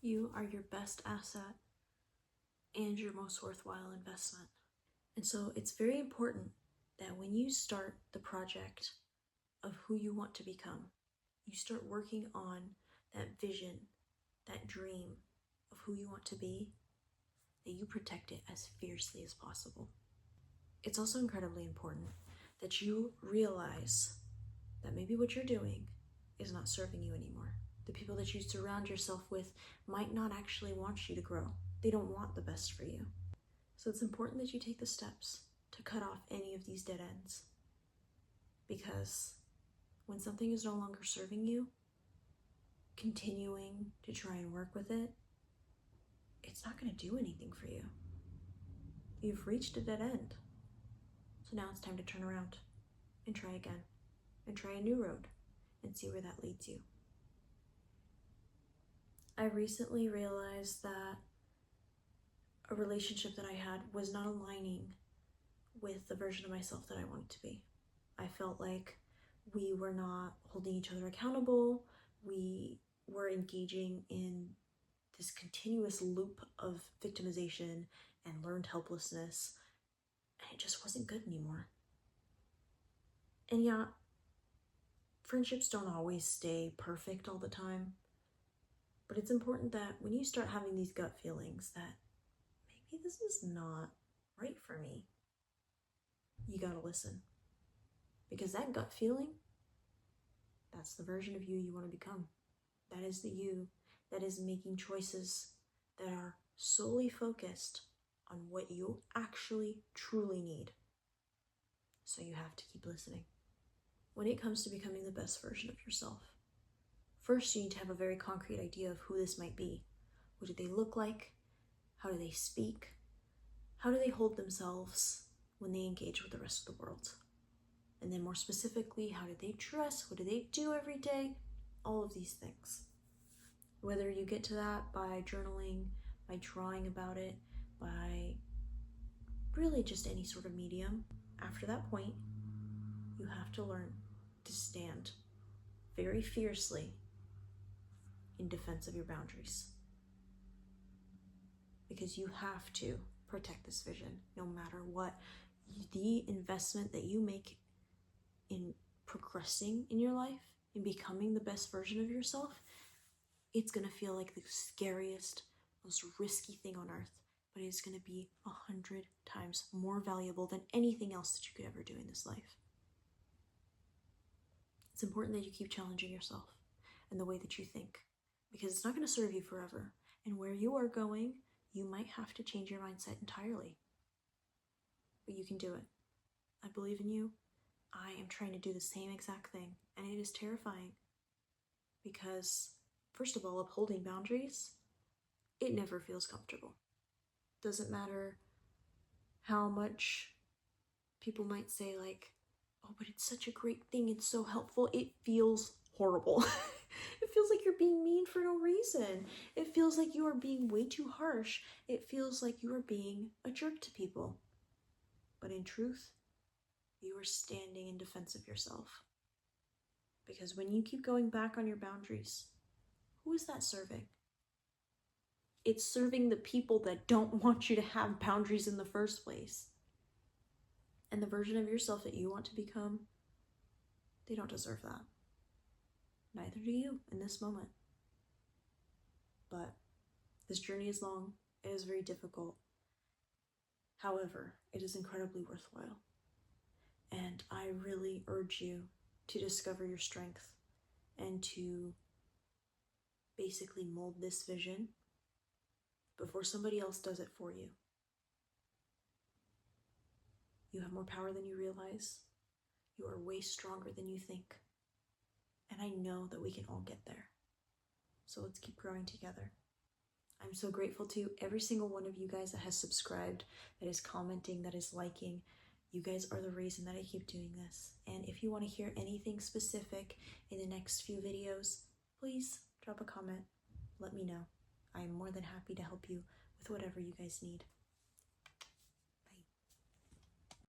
You are your best asset and your most worthwhile investment. And so it's very important that when you start the project of who you want to become, you start working on that vision, that dream of who you want to be, that you protect it as fiercely as possible. It's also incredibly important that you realize that maybe what you're doing is not serving you anymore. The people that you surround yourself with might not actually want you to grow. They don't want the best for you. So it's important that you take the steps to cut off any of these dead ends. Because when something is no longer serving you, continuing to try and work with it, it's not going to do anything for you. You've reached a dead end. So now it's time to turn around and try again and try a new road and see where that leads you. I recently realized that a relationship that I had was not aligning with the version of myself that I wanted to be. I felt like we were not holding each other accountable. We were engaging in this continuous loop of victimization and learned helplessness, and it just wasn't good anymore. And yeah, friendships don't always stay perfect all the time, but it's important that when you start having these gut feelings that maybe this is not right for me, you gotta listen. Because that gut feeling, that's the version of you want to become. That is the you that is making choices that are solely focused on what you actually truly need. So you have to keep listening. When it comes to becoming the best version of yourself, first you need to have a very concrete idea of who this might be. What do they look like? How do they speak? How do they hold themselves when they engage with the rest of the world? And then more specifically, how do they dress? What do they do every day? All of these things. Whether you get to that by journaling, by drawing about it, by really just any sort of medium, after that point, you have to learn to stand very fiercely in defense of your boundaries. Because you have to protect this vision, no matter what. The investment that you make in progressing in your life, in becoming the best version of yourself, it's gonna feel like the scariest, most risky thing on earth, but it's gonna be 100 times more valuable than anything else that you could ever do in this life. It's important that you keep challenging yourself and the way that you think, because it's not gonna serve you forever. And where you are going, you might have to change your mindset entirely. But you can do it. I believe in you. I am trying to do the same exact thing, and it is terrifying because, first of all, upholding boundaries, it never feels comfortable. Doesn't matter how much people might say like, oh, but it's such a great thing, it's so helpful. It feels horrible. It feels like you're being mean for no reason. It feels like you are being way too harsh. It feels like you are being a jerk to people. But in truth, you are standing in defense of yourself. Because when you keep going back on your boundaries, who is that serving? It's serving the people that don't want you to have boundaries in the first place. And the version of yourself that you want to become, they don't deserve that. Neither do you in this moment. But this journey is long. It is very difficult. However, it is incredibly worthwhile. And I really urge you to discover your strength and to basically mold this vision before somebody else does it for you. You have more power than you realize. You are way stronger than you think. And I know that we can all get there. So let's keep growing together. I'm so grateful to every single one of you guys that has subscribed, that is commenting, that is liking. You guys are the reason that I keep doing this. And if you want to hear anything specific in the next few videos, please drop a comment. Let me know. I am more than happy to help you with whatever you guys need.